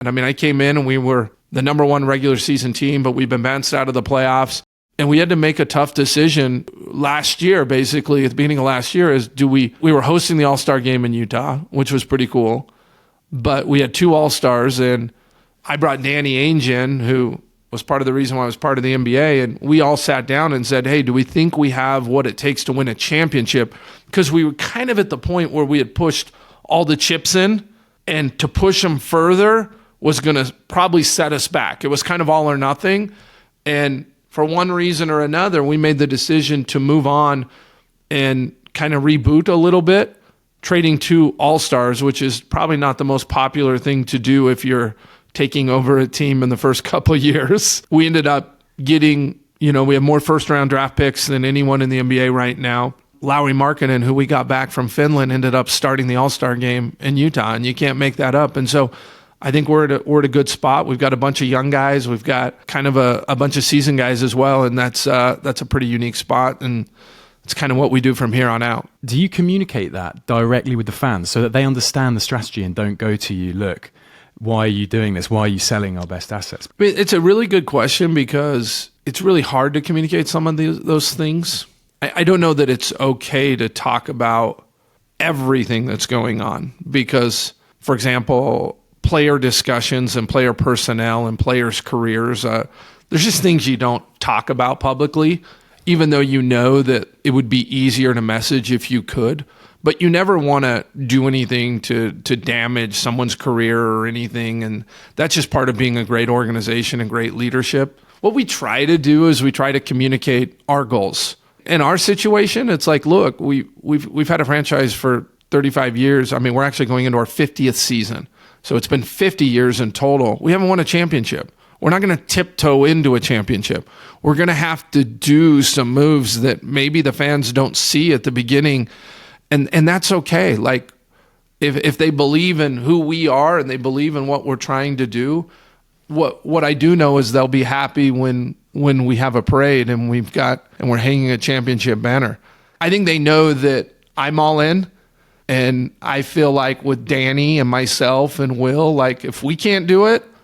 And I mean, I came in and we were the number one regular season team, but we've been bounced out of the playoffs. And we had to make a tough decision last year, basically, at the beginning of last year, we were hosting the All-Star game in Utah, which was pretty cool. But we had 2 All-Stars, and I brought Danny Ainge in, who was part of the reason why I was part of the NBA, and we all sat down and said, hey, do we think we have what it takes to win a championship? Because we were kind of at the point where we had pushed all the chips in, and to push them further was going to probably set us back. It was kind of all or nothing, and for one reason or another, we made the decision to move on and kind of reboot a little bit, trading 2 All-Stars, which is probably not the most popular thing to do if you're taking over a team in the first couple of years. We ended up getting, we have more first-round draft picks than anyone in the NBA right now. Lauri Markkanen, who we got back from Finland, ended up starting the All-Star game in Utah, and you can't make that up. And so I think we're at a good spot. We've got a bunch of young guys. We've got kind of a bunch of seasoned guys as well, and that's a pretty unique spot, and it's kind of what we do from here on out. Do you communicate that directly with the fans so that they understand the strategy and don't go to you, look, why are you doing this? Why are you selling our best assets? It's a really good question because it's really hard to communicate some of those things. I don't know that it's okay to talk about everything that's going on because, for example, player discussions and player personnel and players' careers, there's just things you don't talk about publicly, even though you know that it would be easier to message if you could. But you never want to do anything to damage someone's career or anything, and that's just part of being a great organization and great leadership. What we try to do is we try to communicate our goals. In our situation, it's like, look, we've had a franchise for 35 years. I mean, we're actually going into our 50th season. So it's been 50 years in total. We haven't won a championship. We're not going to tiptoe into a championship. We're going to have to do some moves that maybe the fans don't see at the beginning. And that's okay. Like, if they believe in who we are and they believe in what we're trying to do, what I do know is they'll be happy when we have a parade and we're hanging a championship banner. I think they know that I'm all in. And I feel like with Danny and myself and Will, like if we can't do it,